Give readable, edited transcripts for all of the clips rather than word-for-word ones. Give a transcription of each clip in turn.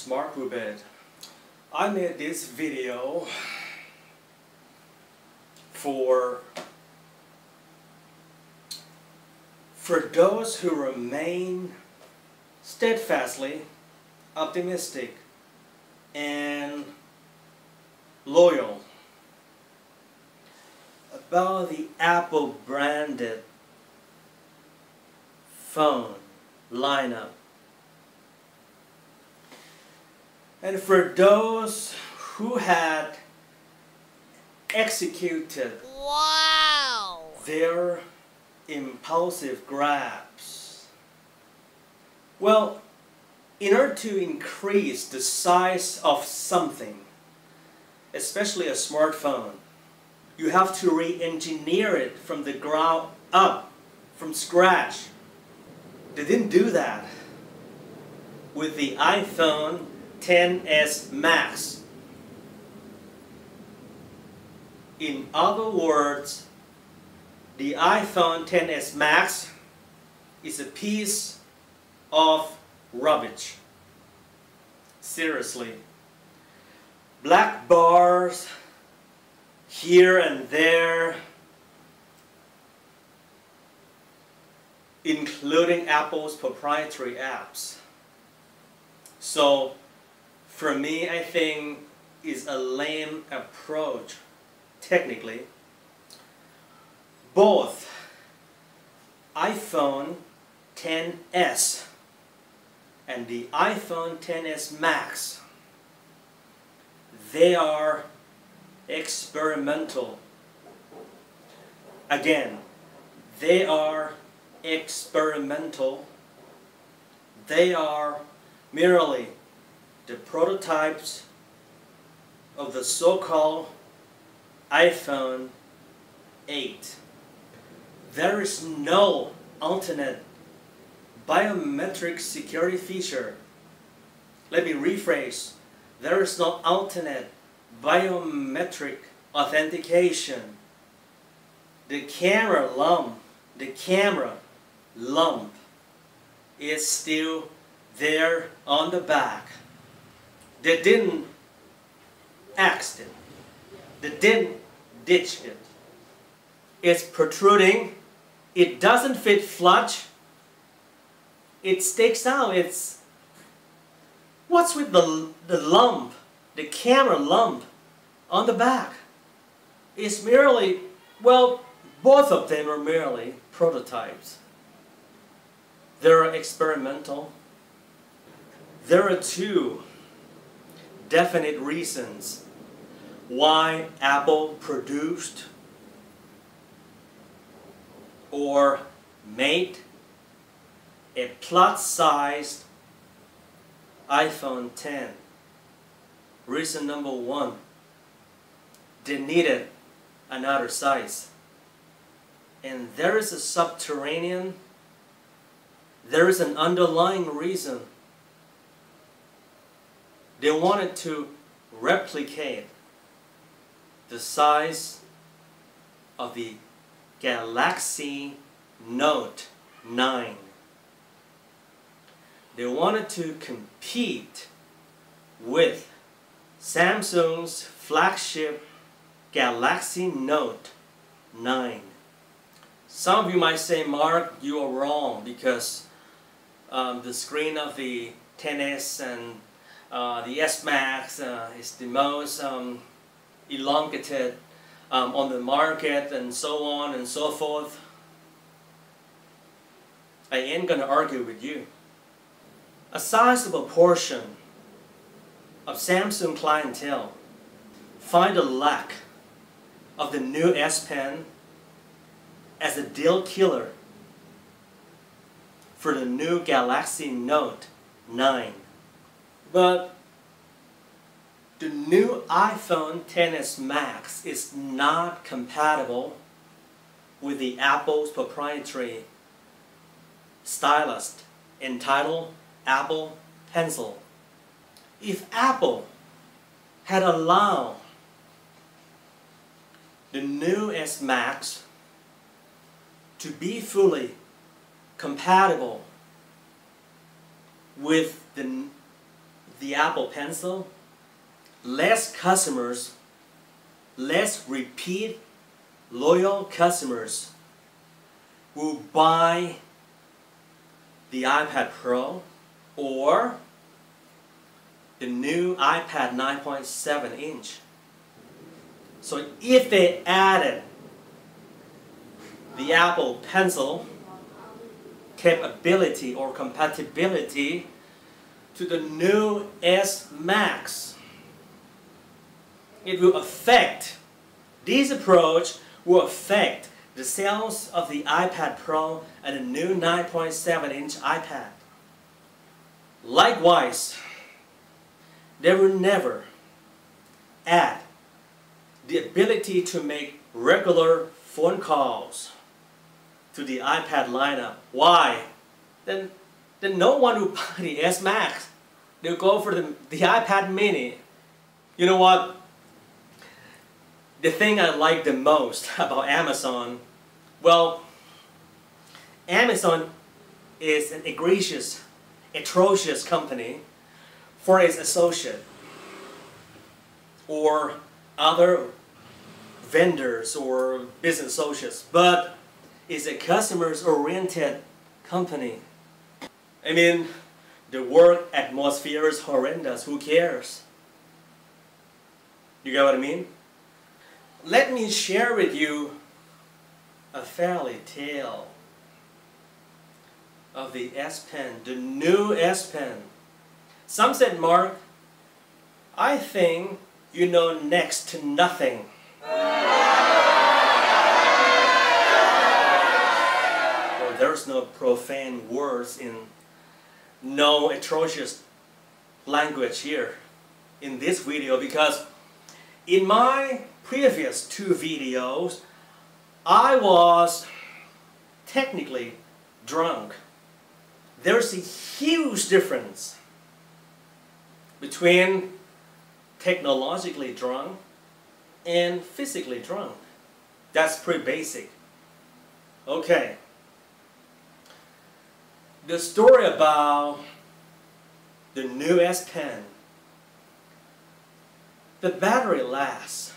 Smart Puppet. I made this video for those who remain steadfastly optimistic and loyal about the Apple branded phone lineup. And for those who had executed their impulsive grabs, well, in order to increase the size of something, especially a smartphone, you have to re-engineer it from the ground up, from scratch. They didn't do that with the iPhone XS Max. In other words, the iPhone XS Max is a piece of rubbish. Seriously. Black bars here and there, including Apple's proprietary apps. So, for me, I think is a lame approach, technically. Both iPhone XS and the iPhone XS Max, they are experimental. Again, they are experimental. They are merely the prototypes of the so-called iPhone 8. There is no alternate biometric security feature. Let me rephrase. There is no alternate biometric authentication. The camera lump is still there on the back. They didn't axe it. They didn't ditch it. It's protruding. It doesn't fit flush. It sticks out. What's with the lump, the camera lump on the back? It's merely, well, both of them are merely prototypes. They're experimental. There are two definite reasons why Apple produced or made a plus-sized iPhone X. Reason number one, they needed another size. And there is a subterranean, there is an underlying reason. They wanted to replicate the size of the Galaxy Note 9. They wanted to compete with Samsung's flagship Galaxy Note 9. Some of you might say, Mark, you are wrong because the screen of the XS and the S Max is the most elongated on the market, and so on and so forth. I ain't gonna argue with you. A sizable portion of Samsung clientele find the lack of the new S Pen as a deal killer for the new Galaxy Note 9. But the new iPhone XS Max is not compatible with the Apple's proprietary stylus entitled Apple Pencil. If Apple had allowed the new S Max to be fully compatible with the Apple Pencil, less customers, less repeat loyal customers will buy the iPad Pro or the new iPad 9.7 inch. So if they added the Apple Pencil capability or compatibility to the new S Max, it will affect, this approach will affect the sales of the iPad Pro and the new 9.7 inch iPad. Likewise, they will never add the ability to make regular phone calls to the iPad lineup. Why? Then no one will buy the S Max. They'll go for the iPad mini. You know what? The thing I like the most about Amazon, well, Amazon is an atrocious company for its associate or other vendors or business associates, but it's a customers-oriented company. I mean, the work atmosphere is horrendous. Who cares? You get what I mean? Let me share with you a fairy tale of the S Pen, the new S Pen. Some said, Mark, I think you know next to nothing. Well, there's no profane words in no atrocious language here in this video, because in my previous 2 videos I was technically drunk. There's a huge difference between technologically drunk and physically drunk. That's pretty basic. Okay. The story about the new S Pen. The battery lasts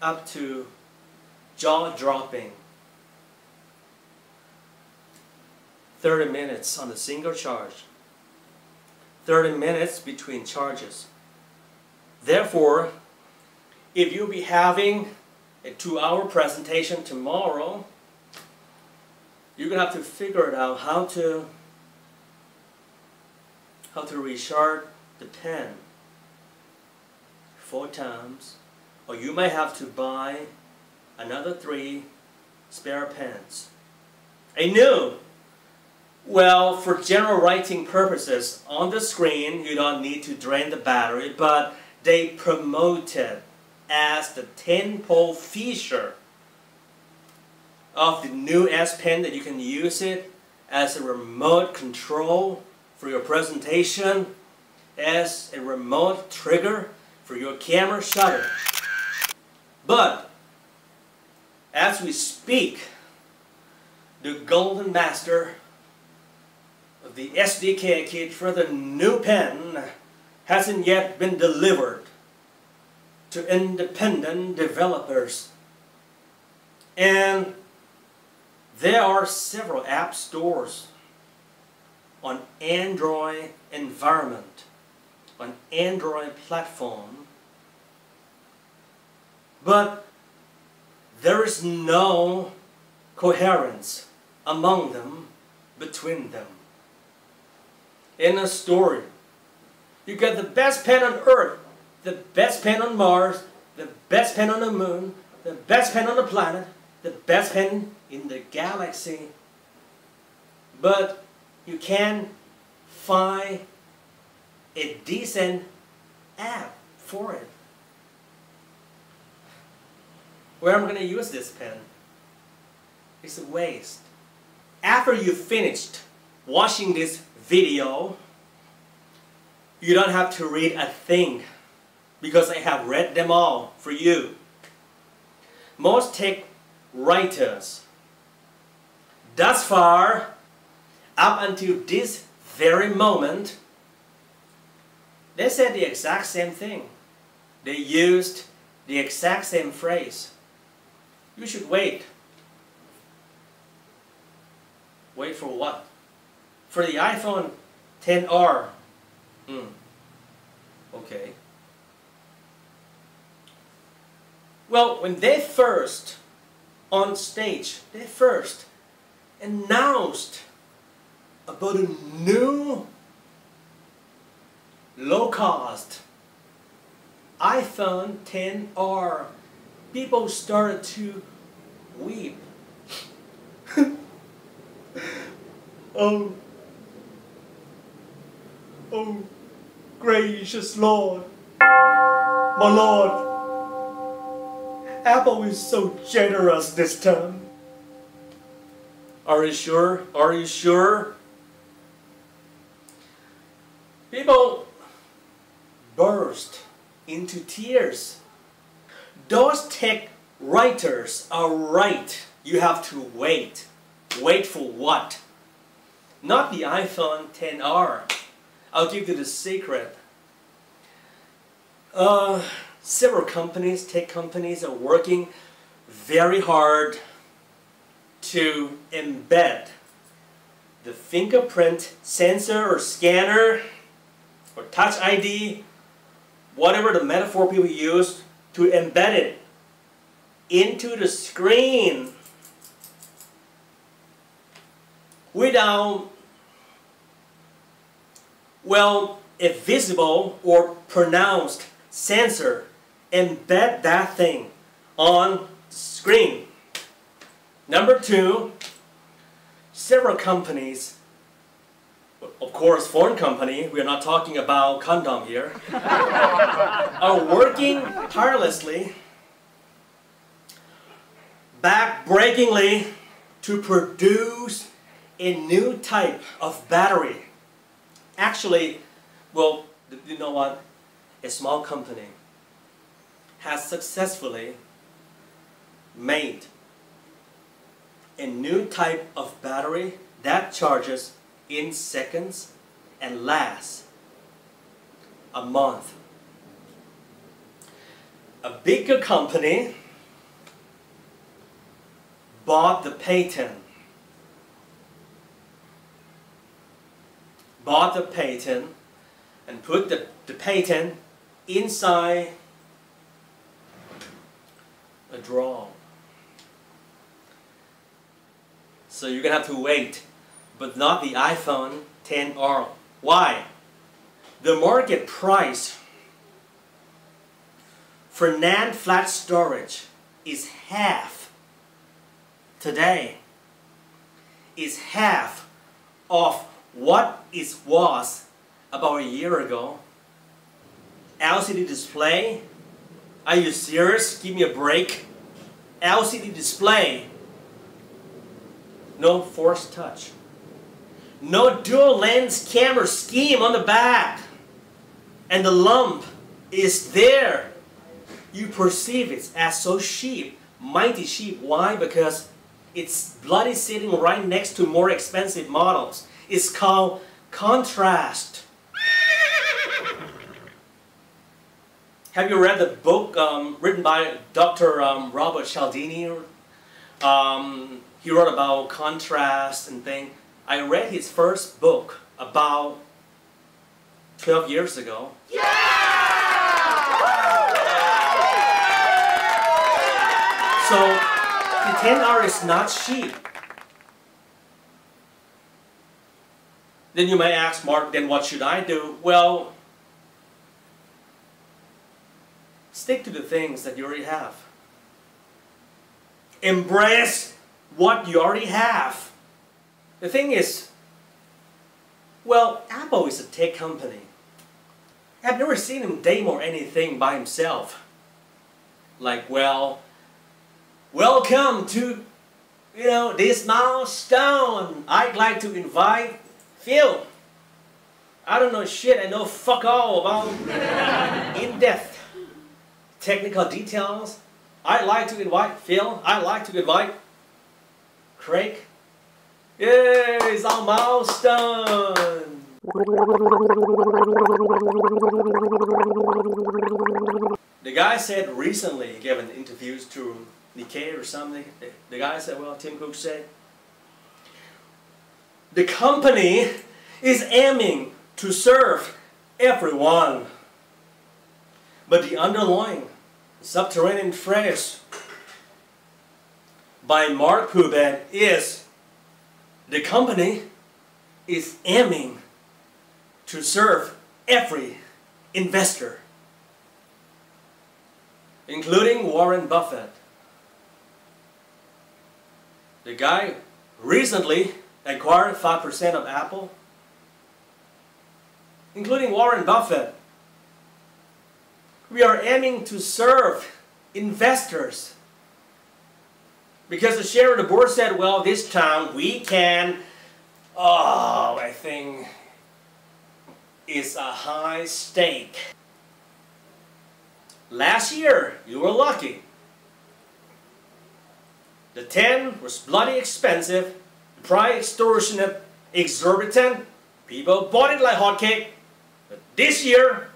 up to jaw-dropping 30 minutes on a single charge, 30 minutes between charges. Therefore, if you'll be having a 2-hour presentation tomorrow, you're going to have to figure it out how to recharge the pen 4 times, or you may have to buy another 3 spare pens. A new, well, for general writing purposes, on the screen you don't need to drain the battery, but they promote it as the tentpole feature of the new S Pen, that you can use it as a remote control for your presentation, as a remote trigger for your camera shutter. But as we speak, the golden master of the SDK kit for the new pen hasn't yet been delivered to independent developers. And there are several app stores on Android environment, on Android platform, but there is no coherence among them, between them. In a story, you get the best pen on Earth, the best pen on Mars, the best pen on the moon, the best pen on the planet, the best pen in the galaxy, but you can't find a decent app for it. Where am I going to use this pen? It's a waste. After you finished watching this video, you don't have to read a thing, because I have read them all for you. Most tech writers, thus far, up until this very moment, They said the exact same thing. They used the exact same phrase. You should wait. Wait for what? For the iPhone XR. Okay. Well, when they first on stage, they first announced about a new low-cost iPhone XR, people started to weep. Oh, gracious Lord, my Lord, Apple is so generous this time. Are you sure? Are you sure? People burst into tears. Those tech writers are right. You have to wait. Wait for what? Not the iPhone XR. I'll give you the secret. Several companies, tech companies, are working very hard to embed the fingerprint sensor or scanner or touch ID, whatever the metaphor people use, to embed it into the screen without, well, a visible or pronounced sensor. Embed that thing on screen. Number two, several companies, of course foreign company, we are not talking about condom here, are working tirelessly, back-breakingly, to produce a new type of battery. Actually, well, you know what? A small company has successfully made a new type of battery that charges in seconds and lasts a month. A bigger company bought the patent. And put the patent inside a drawer. So you're gonna have to wait, but not the iPhone XR. Why? The market price for NAND flash storage is half today. Is half of what it was about a year ago. LCD display? Are you serious? Give me a break. LCD display. No force touch. No dual lens camera scheme on the back. And the lump is there. You perceive it as so cheap, mighty cheap. Why? Because it's bloody sitting right next to more expensive models. It's called contrast. Have you read the book written by Dr. Robert Cialdini? He wrote about contrast and things. I read his first book about 12 years ago. Yeah! So, the 10R is not cheap. Then you may ask, Mark, then what should I do? Well, stick to the things that you already have. Embrace what you already have. The thing is, well, Apple is a tech company. I've never seen him demo anything by himself. Like, well, welcome to, this milestone. I'd like to invite Phil. I don't know shit. I know fuck all about in-depth technical details. I'd like to invite Phil. I'd like to invite Craig. Yay, it's our milestone. The guy said recently, he gave an interview to Nikkei or something. The guy said, well, Tim Cook said, the company is aiming to serve everyone. But the underlying subterranean phrase by Mark Cuban is, the company is aiming to serve every investor, including Warren Buffett. The guy recently acquired 5% of Apple, including Warren Buffett. We are aiming to serve investors. Because the chair of the board said, well, this time we can, I think it's a high stake. Last year, you were lucky. The 10 was bloody expensive, the price extortionate, exorbitant. People bought it like hotcake. But this year,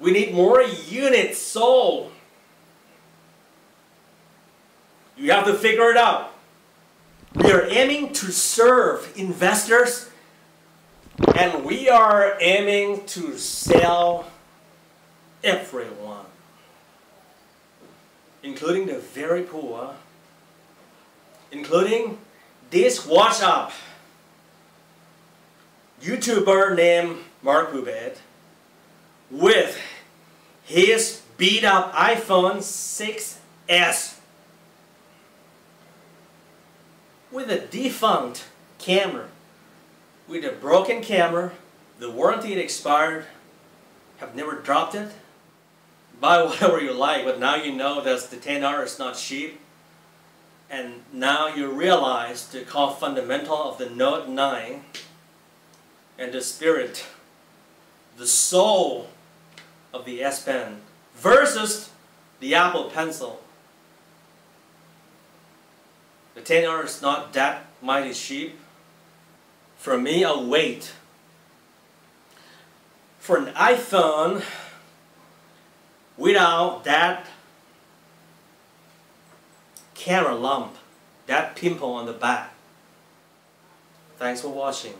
we need more units sold. You have to figure it out. We are aiming to serve investors, and we are aiming to sell everyone, including the very poor, including this watch up YouTuber named Mark Cuban with his beat up iPhone 6s with a defunct camera, with a broken camera, the warranty had expired, have never dropped it. Buy whatever you like, but now you know that the $10 is not cheap. And now you realize the core fundamental of the Note 9 and the spirit, the soul of the S Pen versus the Apple Pencil. The $10 is not that mighty cheap. For me, I'll wait for an iPhone without that camera lump, that pimple on the back. Thanks for watching.